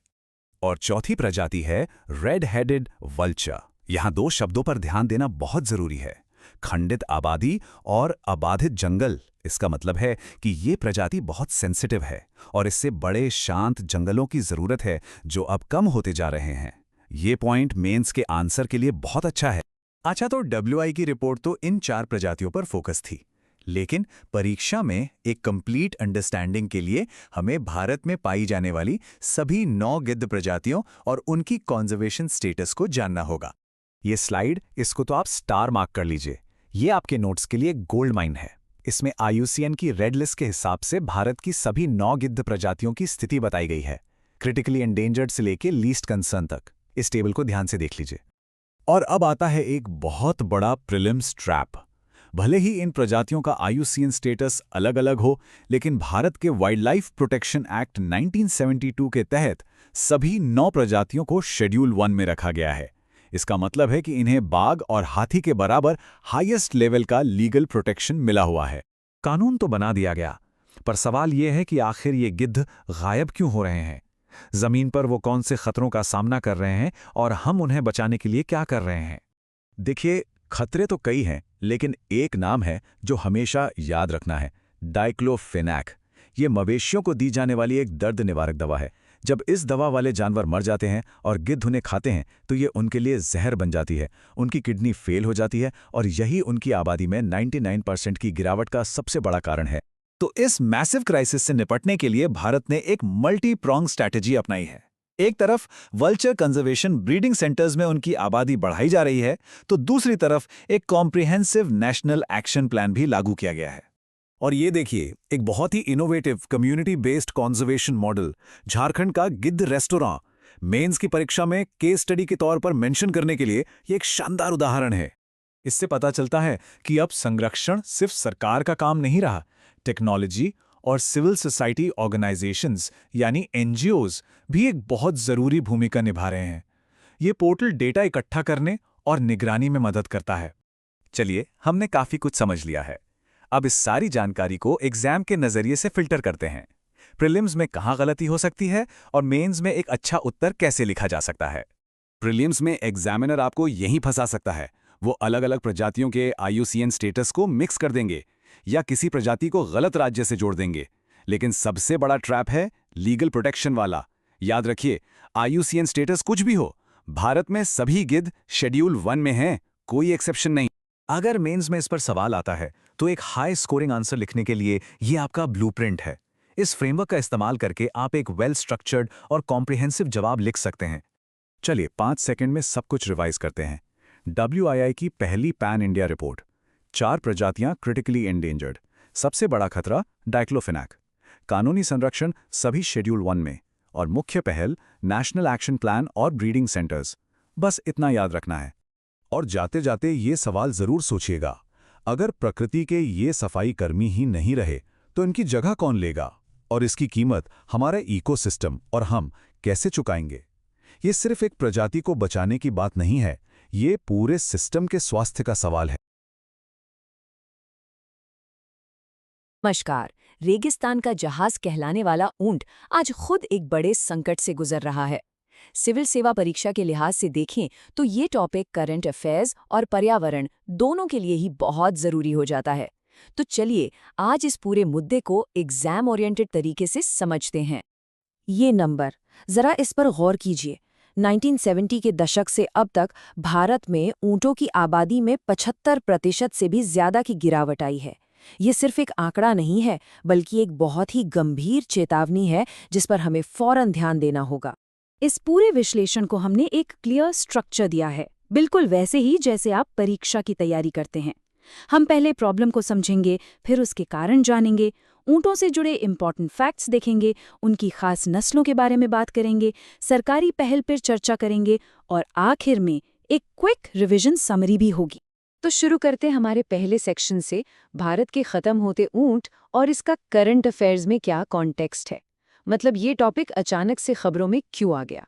और चौथी प्रजाति है रेड हेडेड वल्चर। यहां 2 शब्दों पर ध्यान देना बहुत जरूरी है, खंडित आबादी और अबाधित जंगल। इसका मतलब है कि ये प्रजाति बहुत सेंसिटिव है और इससे बड़े शांत जंगलों की जरूरत है, जो अब कम होते जा रहे हैं। ये पॉइंट मेंस के आंसर के लिए बहुत अच्छा है। अच्छा, तो WI की रिपोर्ट तो इन 4 प्रजातियों पर फोकस थी, लेकिन परीक्षा में एक कंप्लीट अंडरस्टैंडिंग के लिए हमें भारत में पाई जाने वाली सभी 9 गिद्ध प्रजातियों और उनकी कॉन्जर्वेशन स्टेटस को जानना होगा। ये स्लाइड, इसको तो आप स्टार मार्क कर लीजिए। ये आपके नोट्स के लिए गोल्ड माइन है। इसमें IUCN की रेड लिस्ट के हिसाब से भारत की सभी 9 गिद्ध प्रजातियों की स्थिति बताई गई है, क्रिटिकली एंडेंजर्ड से लेके लीस्ट कंसर्न तक। इस टेबल को ध्यान से देख लीजिए। और अब आता है एक बहुत बड़ा प्रीलिम्स ट्रैप। भले ही इन प्रजातियों का IUCN स्टेटस अलग अलग हो, लेकिन भारत के वाइल्ड लाइफ प्रोटेक्शन एक्ट 1972 के तहत सभी 9 प्रजातियों को शेड्यूल 1 में रखा गया है। इसका मतलब है कि इन्हें बाघ और हाथी के बराबर हाईएस्ट लेवल का लीगल प्रोटेक्शन मिला हुआ है। कानून तो बना दिया गया, पर सवाल यह है कि आखिर ये गिद्ध गायब क्यों हो रहे हैं? जमीन पर वो कौन से खतरों का सामना कर रहे हैं और हम उन्हें बचाने के लिए क्या कर रहे हैं? देखिए, खतरे तो कई हैं, लेकिन एक नाम है जो हमेशा याद रखना है, डाइक्लोफेनाक। ये मवेशियों को दी जाने वाली एक दर्द निवारक दवा है। जब इस दवा वाले जानवर मर जाते हैं और गिद्ध उन्हें खाते हैं, तो ये उनके लिए जहर बन जाती है, उनकी किडनी फेल हो जाती है, और यही उनकी आबादी में 99% की गिरावट का सबसे बड़ा कारण है। तो इस मैसिव क्राइसिस से निपटने के लिए भारत ने एक मल्टी प्रोंग स्ट्रैटेजी अपनाई है। एक तरफ वल्चर कंजर्वेशन ब्रीडिंग सेंटर्स में उनकी आबादी बढ़ाई जा रही है, तो दूसरी तरफ एक कॉम्प्रिहेंसिव नेशनल एक्शन प्लान भी लागू किया गया है। और ये देखिए, एक बहुत ही innovative community based conservation model, Jharkhand का गिद्ध रेस्टोरेंट। मेंस की परीक्षा में केस स्टडी के तौर पर मेंशन करने के लिए ये एक शानदार उदाहरण है। इससे पता चलता है कि अब संरक्षण सिर्फ सरकार का काम नहीं रहा, टेक्नोलॉजी और सिविल सोसाइटी ऑर्गेनाइजेशंस यानी NGOs भी एक बहुत जरूरी भूमिका निभा रहे हैं। ये पोर्टल डेटा इकट्ठा करने और निगरानी में मदद करता है। चलिए, हमने काफी कुछ समझ लिया है। अब इस सारी जानकारी को एग्जाम के नजरिए से फिल्टर करते हैं। प्रीलिम्स में कहाँ गलती हो सकती है और मेंस में एक अच्छा उत्तर कैसे लिखा जा सकता है। प्रीलिम्स में एग्जामिनर आपको यहीं फंसा सकता है। वो अलग अलग प्रजातियों के IUCN स्टेटस को मिक्स कर देंगे या किसी प्रजाति को गलत राज्य से जोड़ देंगे। लेकिन सबसे बड़ा ट्रैप है लीगल प्रोटेक्शन वाला। याद रखिए, IUCN स्टेटस कुछ भी हो, भारत में सभी गिद्ध शेड्यूल 1 में हैं, कोई एक्सेप्शन नहीं। अगर मेंस में इस पर सवाल आता है, तो एक हाई स्कोरिंग आंसर लिखने के लिए ये आपका ब्लूप्रिंट है। इस फ्रेमवर्क का इस्तेमाल करके आप एक वेल स्ट्रक्चर्ड और कॉम्प्रिहेंसिव जवाब लिख सकते हैं। चलिए 5 सेकंड में सब कुछ रिवाइज करते हैं। WII की पहली पैन इंडिया रिपोर्ट, 4 प्रजातियां क्रिटिकली एंडेंजर्ड, सबसे बड़ा खतरा डाइक्लोफेनाक, कानूनी संरक्षण सभी शेड्यूल 1 में, और मुख्य पहल नेशनल एक्शन प्लान और ब्रीडिंग सेंटर्स। बस इतना याद रखना है। और जाते जाते ये सवाल जरूर सोचिएगा, अगर प्रकृति के ये सफाई कर्मी ही नहीं रहे तो इनकी जगह कौन लेगा, और इसकी कीमत हमारा इकोसिस्टम और हम कैसे चुकाएंगे। ये सिर्फ एक प्रजाति को बचाने की बात नहीं है, ये पूरे सिस्टम के स्वास्थ्य का सवाल है। नमस्कार। रेगिस्तान का जहाज कहलाने वाला ऊंट आज खुद एक बड़े संकट से गुजर रहा है। सिविल सेवा परीक्षा के लिहाज से देखें तो ये टॉपिक करंट अफेयर्स और पर्यावरण दोनों के लिए ही बहुत जरूरी हो जाता है। तो चलिए आज इस पूरे मुद्दे को एग्जाम ओरिएंटेड तरीके से समझते हैं। ये नंबर, जरा इस पर गौर कीजिए। 1970 के दशक से अब तक भारत में ऊंटों की आबादी में 75% से भी ज्यादा की गिरावट आई है। ये सिर्फ एक आंकड़ा नहीं है, बल्कि एक बहुत ही गंभीर चेतावनी है जिस पर हमें फौरन ध्यान देना होगा। इस पूरे विश्लेषण को हमने एक क्लियर स्ट्रक्चर दिया है, बिल्कुल वैसे ही जैसे आप परीक्षा की तैयारी करते हैं। हम पहले प्रॉब्लम को समझेंगे, फिर उसके कारण जानेंगे, ऊंटों से जुड़े इंपॉर्टेंट फैक्ट्स देखेंगे, उनकी खास नस्लों के बारे में बात करेंगे, सरकारी पहल पर चर्चा करेंगे और आखिर में एक क्विक रिवीजन समरी भी होगी। तो शुरू करते हमारे पहले सेक्शन से, भारत के खत्म होते ऊंट और इसका करंट अफेयर्स में क्या कॉन्टेक्स्ट है, मतलब ये टॉपिक अचानक से खबरों में क्यों आ गया।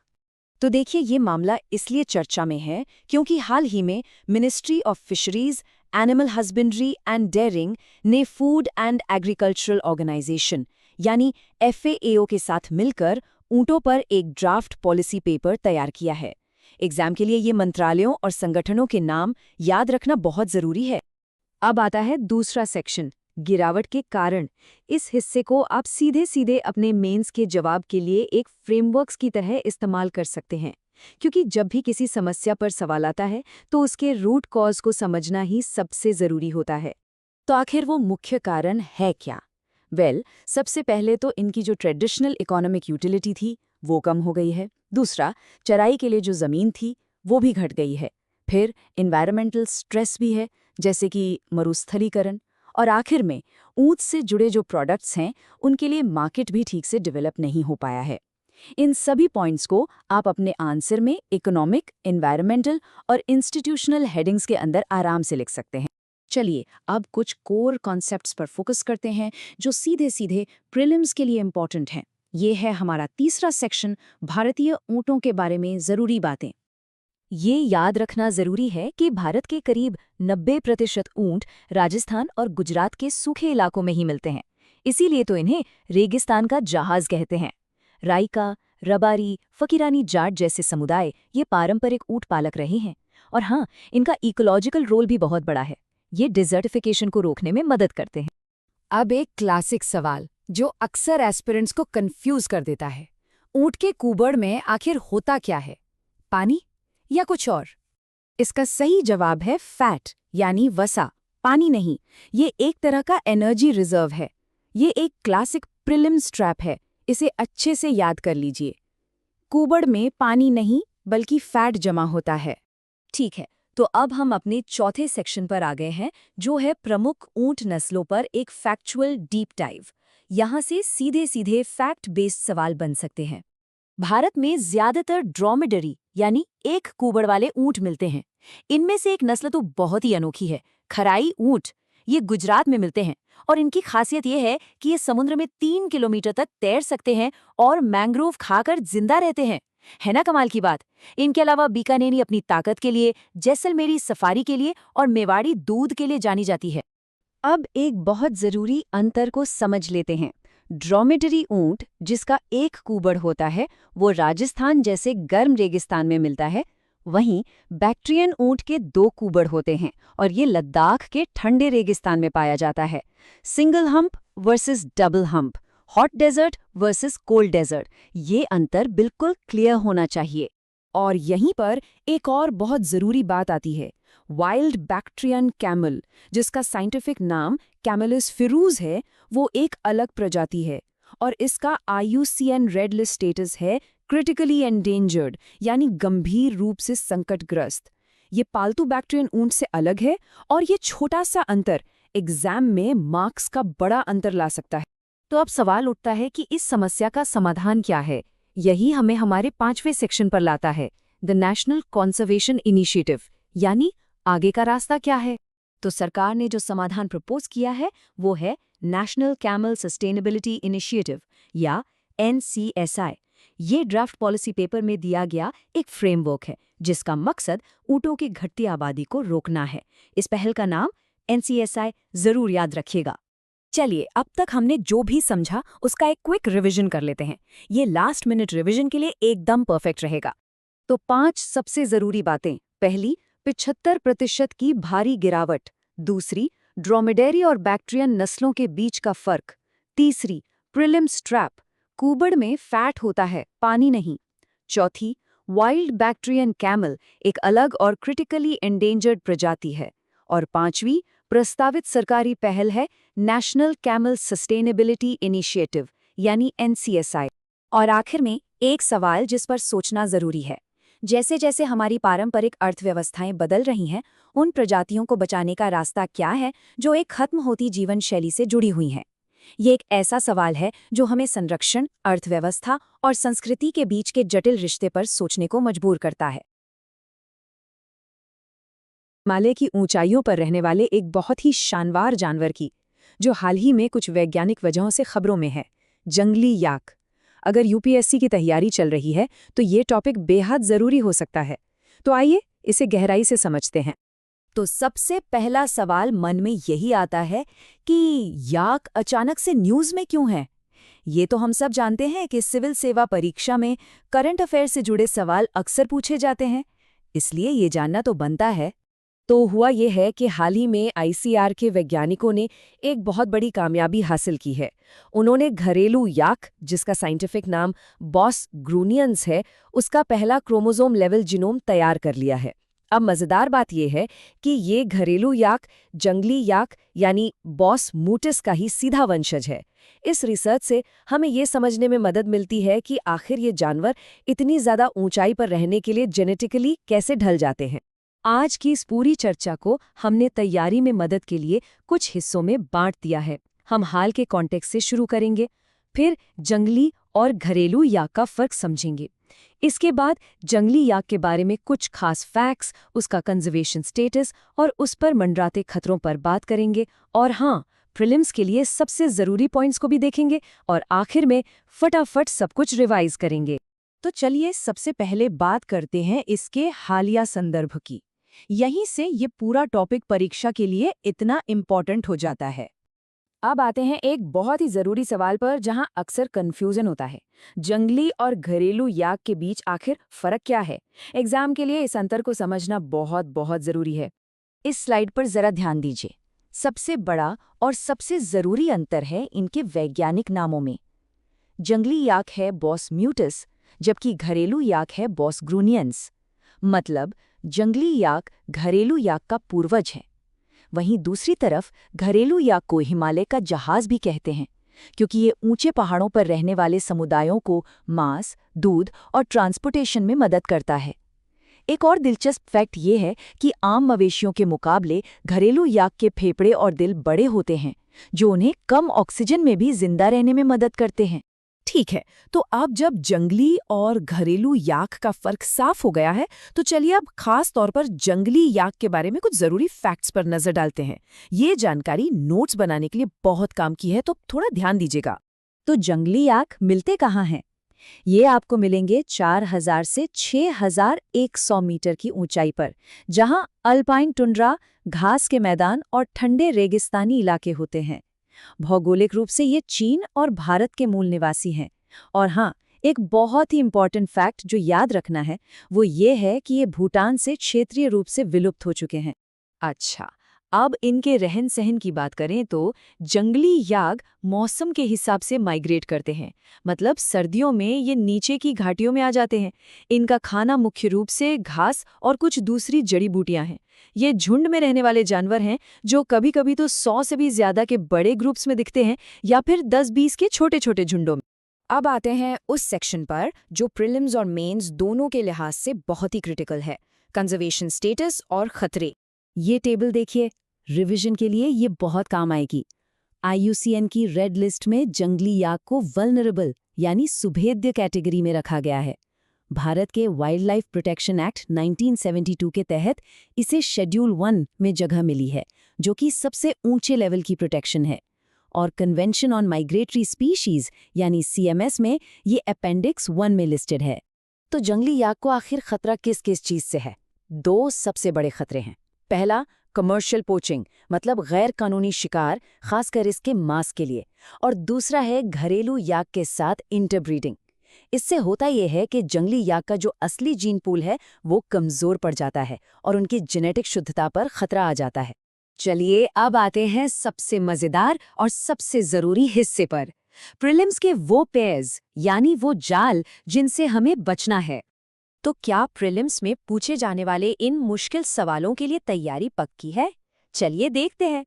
तो देखिए, ये मामला इसलिए चर्चा में है क्योंकि हाल ही में ministry of fisheries, animal husbandry and dairying ने फूड एंड एग्रीकल्चरल ऑर्गेनाइजेशन यानी FAO के साथ मिलकर ऊंटों पर एक ड्राफ्ट पॉलिसी पेपर तैयार किया है। एग्जाम के लिए ये मंत्रालयों और संगठनों के नाम याद रखना बहुत जरूरी है। अब आता है दूसरा सेक्शन, गिरावट के कारण। इस हिस्से को आप सीधे सीधे अपने मेंस के जवाब के लिए एक फ्रेमवर्क्स की तरह इस्तेमाल कर सकते हैं, क्योंकि जब भी किसी समस्या पर सवाल आता है तो उसके रूट कॉज को समझना ही सबसे जरूरी होता है। तो आखिर वो मुख्य कारण है क्या? सबसे पहले तो इनकी जो ट्रेडिशनल इकोनॉमिक यूटिलिटी थी वो कम हो गई है। दूसरा, चराई के लिए जो जमीन थी वो भी घट गई है। फिर एनवायरमेंटल स्ट्रेस भी है, जैसे कि मरुस्थलीकरण। और आखिर में ऊंट से जुड़े जो प्रोडक्ट्स हैं उनके लिए मार्केट भी ठीक से डेवलप नहीं हो पाया है। इन सभी पॉइंट्स को आप अपने आंसर में इकोनॉमिक, एनवायरमेंटल और इंस्टीट्यूशनल हेडिंग्स के अंदर आराम से लिख सकते हैं। चलिए अब कुछ कोर कॉन्सेप्ट्स पर फोकस करते हैं जो सीधे सीधे प्रीलिम्स के लिए इंपॉर्टेंट हैं। ये है हमारा तीसरा सेक्शन, भारतीय ऊंटों के बारे में जरूरी बातें। ये याद रखना जरूरी है कि भारत के करीब 90% ऊंट राजस्थान और गुजरात के सूखे इलाकों में ही मिलते हैं। इसीलिए तो इन्हें रेगिस्तान का जहाज कहते हैं। राइका, रबारी, फकीरानी जाट जैसे समुदाय ये पारंपरिक ऊंट पालक रहे हैं। और हाँ, इनका इकोलॉजिकल रोल भी बहुत बड़ा है। ये डिजर्टिफिकेशन को रोकने में मदद करते हैं। अब एक क्लासिक सवाल जो अक्सर एस्पिरेंट्स को कंफ्यूज कर देता है, ऊंट के कुबड़ में आखिर होता क्या है, पानी या कुछ और? इसका सही जवाब है फैट यानी वसा, पानी नहीं। ये एक तरह का एनर्जी रिजर्व है। ये एक क्लासिक प्रीलिम्स ट्रैप है, इसे अच्छे से याद कर लीजिए। कुबड़ में पानी नहीं बल्कि फैट जमा होता है। ठीक है, तो अब हम अपने चौथे सेक्शन पर आ गए हैं, जो है प्रमुख ऊंट नस्लों पर एक फैक्चुअल डीप डाइव। यहाँ से सीधे सीधे फैक्ट बेस्ड सवाल बन सकते हैं। भारत में ज्यादातर ड्रोमेडरी यानी एक कुबड़ वाले ऊंट मिलते हैं। इनमें से एक नस्ल तो बहुत ही अनोखी है, खराई ऊंट। ये गुजरात में मिलते हैं और इनकी खासियत ये है कि ये समुद्र में 3 किलोमीटर तक तैर सकते हैं और मैंग्रोव खाकर जिंदा रहते हैं। है ना कमाल की बात। इनके अलावा बीकानेरी अपनी ताकत के लिए, जैसलमेरी सफारी के लिए और मेवाड़ी दूध के लिए जानी जाती है। अब एक बहुत जरूरी अंतर को समझ लेते हैं। ड्रोमेडरी ऊंट, जिसका एक कुबड़ होता है, वो राजस्थान जैसे गर्म रेगिस्तान में मिलता है। वहीं बैक्ट्रियन ऊंट के 2 कुबड़ होते हैं और ये लद्दाख के ठंडे रेगिस्तान में पाया जाता है। Single hump versus double hump, hot desert versus cold desert, ये अंतर बिल्कुल क्लियर होना चाहिए। और यहीं पर एक और बहुत जरूरी बात आती है, वाइल्ड बैक्ट्रियन कैमल, जिसका साइंटिफिक नाम कैमलस फिरूज है, वो एक अलग प्रजाति है। और इसका IUCN रेड लिस्ट स्टेटस है क्रिटिकली एंडेंजर्ड, यानी गंभीर रूप से संकटग्रस्त। ये पालतू बैक्टीरियन ऊंट से अलग है और ये छोटा सा अंतर एग्जाम में मार्क्स का बड़ा अंतर ला सकता है। तो अब सवाल उठता है कि इस समस्या का समाधान क्या है। यही हमें हमारे 5वें सेक्शन पर लाता है, द नेशनल कॉन्जर्वेशन इनिशिएटिव, यानी आगे का रास्ता क्या है। तो सरकार ने जो समाधान प्रपोज किया है वो है नेशनल कैमल सस्टेनेबिलिटी इनिशिएटिव या NCSI। ये ड्राफ्ट पॉलिसी पेपर में दिया गया एक फ्रेमवर्क है जिसका मकसद ऊँटों की घटती आबादी को रोकना है। इस पहल का नाम NCSI जरूर याद रखिएगा। चलिए, अब तक हमने जो भी समझा उसका एक क्विक रिवीजन कर लेते हैं। ये लास्ट मिनट रिवीजन के लिए एकदम परफेक्ट रहेगा। तो 5 सबसे जरूरी बातें। पहली, 75% की भारी गिरावट। दूसरी, ड्रोमेडेरी और बैक्टीरियन नस्लों के बीच का फर्क। तीसरी, प्रिलिम्स ट्रैप, कुबड़ में फैट होता है, पानी नहीं। चौथी, वाइल्ड बैक्टीरियन कैमल, एक अलग और क्रिटिकली एंडेंजर्ड प्रजाति है। और पांचवी, प्रस्तावित सरकारी पहल है नेशनल कैमल सस्टेनेबिलिटी इनिशिएटिव यानी NCSI। और आखिर में एक सवाल जिस पर सोचना जरूरी है, जैसे जैसे हमारी पारंपरिक अर्थव्यवस्थाएं बदल रही हैं, उन प्रजातियों को बचाने का रास्ता क्या है जो एक खत्म होती जीवन शैली से जुड़ी हुई हैं। ये एक ऐसा सवाल है जो हमें संरक्षण, अर्थव्यवस्था और संस्कृति के बीच के जटिल रिश्ते पर सोचने को मजबूर करता है। हिमालय की ऊंचाइयों पर रहने वाले एक बहुत ही शानदार जानवर की, जो हाल ही में कुछ वैज्ञानिक वजहों से खबरों में है, जंगली याक। अगर UPSC की तैयारी चल रही है तो ये टॉपिक बेहद ज़रूरी हो सकता है। तो आइए इसे गहराई से समझते हैं। तो सबसे पहला सवाल मन में यही आता है कि याक अचानक से न्यूज़ में क्यों है। ये तो हम सब जानते हैं कि सिविल सेवा परीक्षा में करंट अफेयर से जुड़े सवाल अक्सर पूछे जाते हैं, इसलिए ये जानना तो बनता है। तो हुआ ये है कि हाल ही में ICAR के वैज्ञानिकों ने एक बहुत बड़ी कामयाबी हासिल की है। उन्होंने घरेलू याक, जिसका साइंटिफिक नाम बॉस ग्रूनियंस है, उसका पहला क्रोमोसोम लेवल जीनोम तैयार कर लिया है। अब मज़ेदार बात यह है कि ये घरेलू याक जंगली याक यानी बॉस मूटिस का ही सीधा वंशज है। इस रिसर्च से हमें ये समझने में मदद मिलती है कि आखिर ये जानवर इतनी ज़्यादा ऊंचाई पर रहने के लिए जेनेटिकली कैसे ढल जाते हैं। आज की इस पूरी चर्चा को हमने तैयारी में मदद के लिए कुछ हिस्सों में बांट दिया है। हम हाल के कॉन्टेक्स्ट से शुरू करेंगे, फिर जंगली और घरेलू याक का फर्क समझेंगे। इसके बाद जंगली याक के बारे में कुछ खास फैक्ट्स, उसका कंजर्वेशन स्टेटस और उस पर मंडराते खतरों पर बात करेंगे। और हाँ, प्रीलिम्स के लिए सबसे ज़रूरी पॉइंट्स को भी देखेंगे और आखिर में फटाफट सब कुछ रिवाइज करेंगे। तो चलिए सबसे पहले बात करते हैं इसके हालिया संदर्भ की। यहीं से ये पूरा टॉपिक परीक्षा के लिए इतना इम्पॉर्टेंट हो जाता है। अब आते हैं एक बहुत ही ज़रूरी सवाल पर जहां अक्सर कन्फ्यूजन होता है। जंगली और घरेलू याक के बीच आखिर फ़र्क क्या है? एग्जाम के लिए इस अंतर को समझना बहुत बहुत ज़रूरी है। इस स्लाइड पर ज़रा ध्यान दीजिए। सबसे बड़ा और सबसे ज़रूरी अंतर है इनके वैज्ञानिक नामों में। जंगली याक है बॉस म्यूटिस, जबकि घरेलू याक है बॉस ग्रूनियंस। मतलब जंगली याक घरेलू याक का पूर्वज है। वहीं दूसरी तरफ घरेलू याक को हिमालय का जहाज भी कहते हैं, क्योंकि ये ऊंचे पहाड़ों पर रहने वाले समुदायों को मांस, दूध और ट्रांसपोर्टेशन में मदद करता है। एक और दिलचस्प फैक्ट ये है कि आम मवेशियों के मुकाबले घरेलू याक के फेफड़े और दिल बड़े होते हैं, जो उन्हें कम ऑक्सीजन में भी जिंदा रहने में मदद करते हैं। ठीक है, तो अब जब जंगली और घरेलू याक का फर्क साफ हो गया है, तो चलिए अब खास तौर पर जंगली याक के बारे में कुछ जरूरी फैक्ट्स पर नजर डालते हैं। ये जानकारी नोट्स बनाने के लिए बहुत काम की है, तो थोड़ा ध्यान दीजिएगा। तो जंगली याक मिलते कहाँ हैं? ये आपको मिलेंगे 4000 से 6100 मीटर की ऊंचाई पर, जहां अल्पाइन टुंड्रा, घास के मैदान और ठंडे रेगिस्तानी इलाके होते हैं। भौगोलिक रूप से ये चीन और भारत के मूल निवासी हैं। और हाँ, एक बहुत ही इम्पॉर्टेंट फैक्ट जो याद रखना है वो ये है कि ये भूटान से क्षेत्रीय रूप से विलुप्त हो चुके हैं। अच्छा, अब इनके रहन सहन की बात करें तो जंगली याक मौसम के हिसाब से माइग्रेट करते हैं। मतलब सर्दियों में ये नीचे की घाटियों में आ जाते हैं। इनका खाना मुख्य रूप से घास और कुछ दूसरी जड़ी बूटियां हैं। ये झुंड में रहने वाले जानवर हैं जो कभी कभी तो 100 से भी ज्यादा के बड़े ग्रुप्स में दिखते हैं या फिर 10-20 के छोटे छोटे झुंडों में। अब आते हैं उस सेक्शन पर जो प्रीलिम्स और मेंस दोनों के लिहाज से बहुत ही क्रिटिकल है, कंजर्वेशन स्टेटस और खतरे। ये टेबल देखिए, रिवीजन के लिए ये बहुत काम आएगी। IUCN की रेड लिस्ट में जंगली याक को वल्नरेबल यानी सुभेद्य कैटेगरी में रखा गया है। भारत के वाइल्ड लाइफ प्रोटेक्शन एक्ट 1972 के तहत इसे शेड्यूल 1 में जगह मिली है, जो कि सबसे ऊंचे लेवल की प्रोटेक्शन है। और कन्वेंशन ऑन माइग्रेटरी स्पीशीज यानी CMS में ये अपेंडिक्स 1 में लिस्टेड है। तो जंगली याक को आखिर खतरा किस किस चीज से है? 2 सबसे बड़े खतरे हैं। पहला, कमर्शियल पोचिंग, मतलब गैर कानूनी शिकार, खासकर इसके मांस के लिए। और दूसरा है घरेलू याक के साथ इंटरब्रीडिंग। इससे होता यह है कि जंगली याक का जो असली जीन पूल है वो कमजोर पड़ जाता है और उनकी जेनेटिक शुद्धता पर खतरा आ जाता है। चलिए अब आते हैं सबसे मजेदार और सबसे जरूरी हिस्से पर, प्रीलिम्स के वो पेयर्स यानी वो जाल जिनसे हमें बचना है। तो क्या प्रीलिम्स में पूछे जाने वाले इन मुश्किल सवालों के लिए तैयारी पक्की है? चलिए देखते हैं।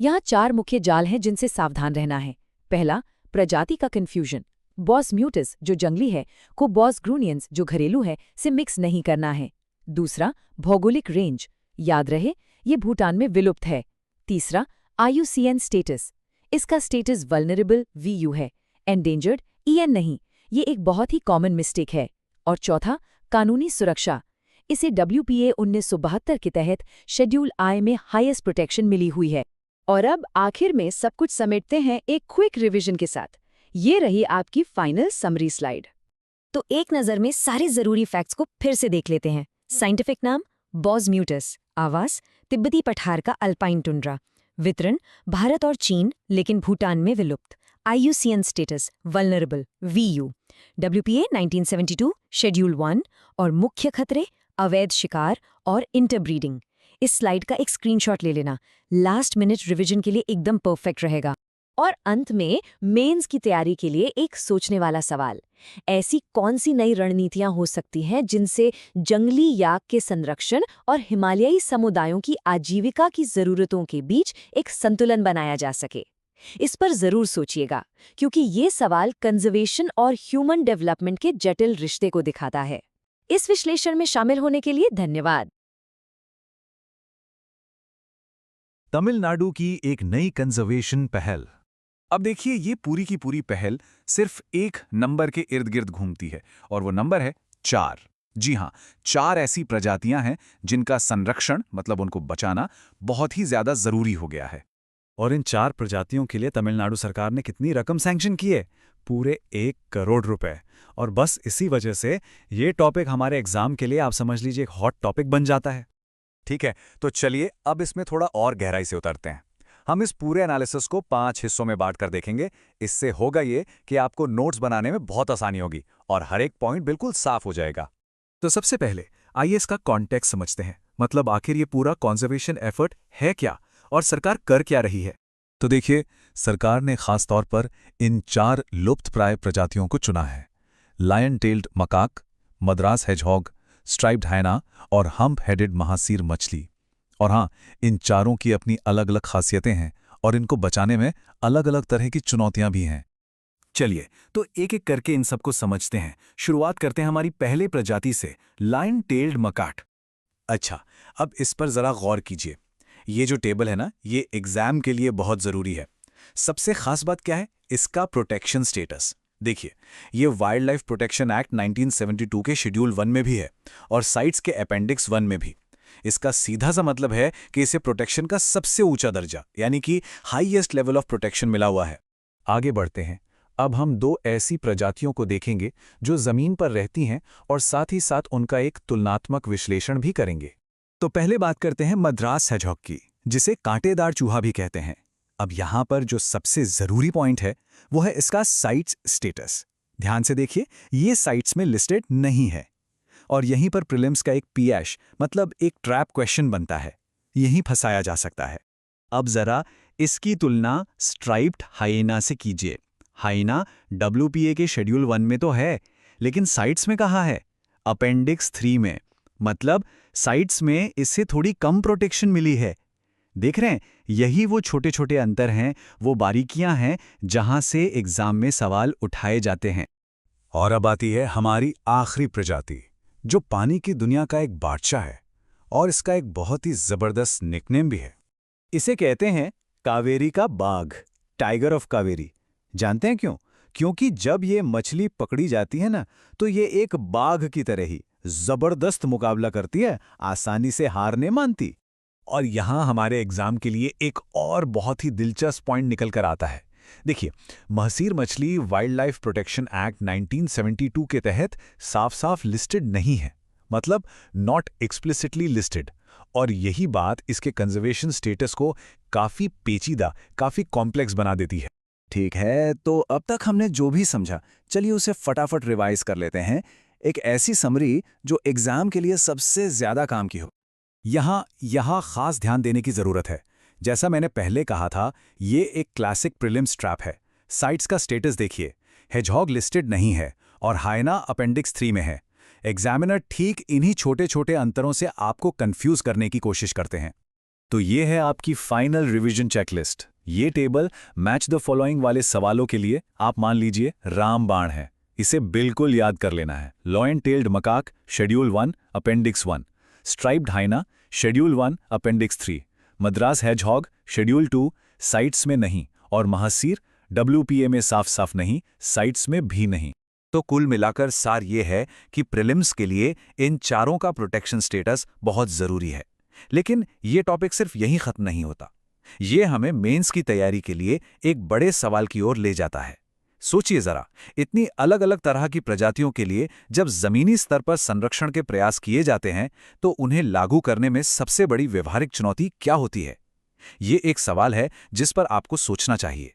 यहाँ 4 मुख्य जाल हैं जिनसे सावधान रहना है। पहला, प्रजाति का कन्फ्यूजन। बॉस म्यूटस जो जंगली है को बॉस ग्रूनियंस जो घरेलू है से मिक्स नहीं करना है। दूसरा, भौगोलिक रेंज, याद रहे ये भूटान में विलुप्त है। तीसरा, IUCN स्टेटस, इसका स्टेटस वल्नरेबल VU है, एंडेंजर्ड EN नहीं, ये एक बहुत ही कॉमन मिस्टेक है। और चौथा, कानूनी सुरक्षा, इसे WPA 1972 के तहत शेड्यूल I में हाईएस्ट प्रोटेक्शन मिली हुई है। और अब आखिर में सब कुछ समेटते हैं एक क्विक रिवीजन के साथ। ये रही आपकी फाइनल समरी स्लाइड। तो एक नज़र में सारे ज़रूरी फैक्ट्स को फिर से देख लेते हैं। साइंटिफिक नाम बॉस म्यूटस, आवास तिब्बती पठार का अल्पाइन टुंड्रा, वितरण भारत और चीन लेकिन भूटान में विलुप्त, IUCN status vulnerable VU, WPA 1972 schedule 1 और मुख्य खतरे अवैध शिकार और इंटरब्रीडिंग। इस स्लाइड का एक स्क्रीनशॉट ले लेना, लास्ट मिनट रिवीजन के लिए एकदम परफेक्ट रहेगा। और अंत में मेंस की तैयारी के लिए एक सोचने वाला सवाल, ऐसी कौन सी नई रणनीतियां हो सकती हैं जिनसे जंगली याक के संरक्षण और हिमालयी समुदायों की आजीविका की जरूरतों के बीच एक संतुलन बनाया जा सके? इस पर जरूर सोचिएगा, क्योंकि ये सवाल कंजर्वेशन और ह्यूमन डेवलपमेंट के जटिल रिश्ते को दिखाता है। इस विश्लेषण में शामिल होने के लिए धन्यवाद। तमिलनाडु की एक नई कंजर्वेशन पहल। अब देखिए, ये पूरी की पूरी पहल सिर्फ एक नंबर के इर्द गिर्द घूमती है और वो नंबर है 4। जी हाँ, 4 ऐसी प्रजातियां हैं जिनका संरक्षण मतलब उनको बचाना बहुत ही ज्यादा जरूरी हो गया है। और इन 4 प्रजातियों के लिए तमिलनाडु सरकार ने कितनी रकम सैंक्शन की है? पूरे 1 करोड़ रुपए। और बस इसी वजह से ये टॉपिक हमारे एग्जाम के लिए आप समझ लीजिए एक हॉट टॉपिक बन जाता है। ठीक है, तो चलिए अब इसमें थोड़ा और गहराई से उतरते हैं। हम इस पूरे एनालिसिस को 5 हिस्सों में बांट कर देखेंगे। इससे होगा ये कि आपको नोट्स बनाने में बहुत आसानी होगी और हर एक पॉइंट बिल्कुल साफ हो जाएगा। तो सबसे पहले आइए इसका कॉन्टेक्स्ट समझते हैं, मतलब आखिर ये पूरा कंजर्वेशन एफर्ट है क्या और सरकार कर क्या रही है। तो देखिए, सरकार ने खास तौर पर इन 4 लुप्तप्राय प्रजातियों को चुना है: lion tailed macaque, Madras hedgehog, striped hyena और हम्प हेडेड महासीर मछली। और हाँ, इन 4 की अपनी अलग अलग खासियतें हैं और इनको बचाने में अलग अलग तरह की चुनौतियां भी हैं। चलिए तो एक एक करके इन सबको समझते हैं। शुरुआत करते हैं हमारी पहले प्रजाति से, लायन टेल्ड मकाक। अच्छा, अब इस पर जरा गौर कीजिए। ये जो टेबल है ना, ये एग्जाम के लिए बहुत जरूरी है। सबसे खास बात क्या है? इसका प्रोटेक्शन स्टेटस। देखिए, ये वाइल्ड लाइफ प्रोटेक्शन एक्ट 1972 के शेड्यूल 1 में भी है और साइट्स के अपेंडिक्स 1 में भी। इसका सीधा सा मतलब है कि इसे प्रोटेक्शन का सबसे ऊंचा दर्जा यानी कि हाईएस्ट लेवल ऑफ प्रोटेक्शन मिला हुआ है। आगे बढ़ते हैं। अब हम 2 ऐसी प्रजातियों को देखेंगे जो जमीन पर रहती हैं और साथ ही साथ उनका एक तुलनात्मक विश्लेषण भी करेंगे। तो पहले बात करते हैं मद्रास हेजहॉग की, जिसे कांटेदार चूहा भी कहते हैं। अब यहां पर जो सबसे जरूरी पॉइंट है वो है इसका साइट्स स्टेटस। ध्यान से देखिए, ये साइट्स में लिस्टेड नहीं है और यहीं पर प्रीलिम्स का एक PH मतलब एक ट्रैप क्वेश्चन बनता है। यहीं फंसाया जा सकता है। अब जरा इसकी तुलना स्ट्राइप्ड हाइना से कीजिए। हाइना WPA के शेड्यूल 1 में तो है, लेकिन साइट्स में कहाँ है? अपेंडिक्स 3 में। मतलब साइट्स में इससे थोड़ी कम प्रोटेक्शन मिली है। देख रहे हैं, यही वो छोटे छोटे अंतर हैं, वो बारीकियां हैं जहां से एग्जाम में सवाल उठाए जाते हैं। और अब आती है हमारी आखिरी प्रजाति, जो पानी की दुनिया का एक बादशाह है और इसका एक बहुत ही जबरदस्त निकनेम भी है। इसे कहते हैं कावेरी का बाघ, टाइगर ऑफ कावेरी। जानते हैं क्यों? क्योंकि जब ये मछली पकड़ी जाती है ना, तो ये एक बाघ की तरह ही जबरदस्त मुकाबला करती है, आसानी से हार नहीं मानती। और यहाँ हमारे एग्जाम के लिए एक और बहुत ही दिलचस्प पॉइंट निकल कर आता है। देखिए, महसीर मछली वाइल्ड लाइफ प्रोटेक्शन एक्ट 1972 के तहत साफ साफ लिस्टेड नहीं है, मतलब नॉट एक्सप्लिसिटली लिस्टेड। और यही बात इसके कंजर्वेशन स्टेटस को काफी पेचीदा, काफी कॉम्प्लेक्स बना देती है। ठीक है, तो अब तक हमने जो भी समझा, चलिए उसे फटाफट रिवाइज कर लेते हैं। एक ऐसी समरी जो एग्जाम के लिए सबसे ज्यादा काम की हो। यहाँ खास ध्यान देने की जरूरत है। जैसा मैंने पहले कहा था, ये एक क्लासिक प्रीलिम्स ट्रैप है। साइट्स का स्टेटस देखिए, हेजहॉग लिस्टेड नहीं है और हाइना अपेंडिक्स 3 में है। एग्जामिनर ठीक इन्हीं छोटे छोटे अंतरों से आपको कंफ्यूज करने की कोशिश करते हैं। तो ये है आपकी फाइनल रिवीजन चेकलिस्ट। ये टेबल मैच द फॉलोइंग वाले सवालों के लिए आप मान लीजिए रामबाण है। इसे बिल्कुल याद कर लेना है। Lion tailed macaque schedule 1 appendix 1, striped hyena schedule 1 appendix 3, Madras hedgehog schedule 2 CITES में नहीं, और महासीर WPA में साफ साफ नहीं, साइट्स में भी नहीं। तो कुल मिलाकर सार ये है कि प्रीलिम्स के लिए इन चारों का प्रोटेक्शन स्टेटस बहुत जरूरी है। लेकिन ये टॉपिक सिर्फ यहीं खत्म नहीं होता। ये हमें मेंस की तैयारी के लिए एक बड़े सवाल की ओर ले जाता है। सोचिए जरा, इतनी अलग अलग तरह की प्रजातियों के लिए जब जमीनी स्तर पर संरक्षण के प्रयास किए जाते हैं, तो उन्हें लागू करने में सबसे बड़ी व्यवहारिक चुनौती क्या होती है? ये एक सवाल है जिस पर आपको सोचना चाहिए।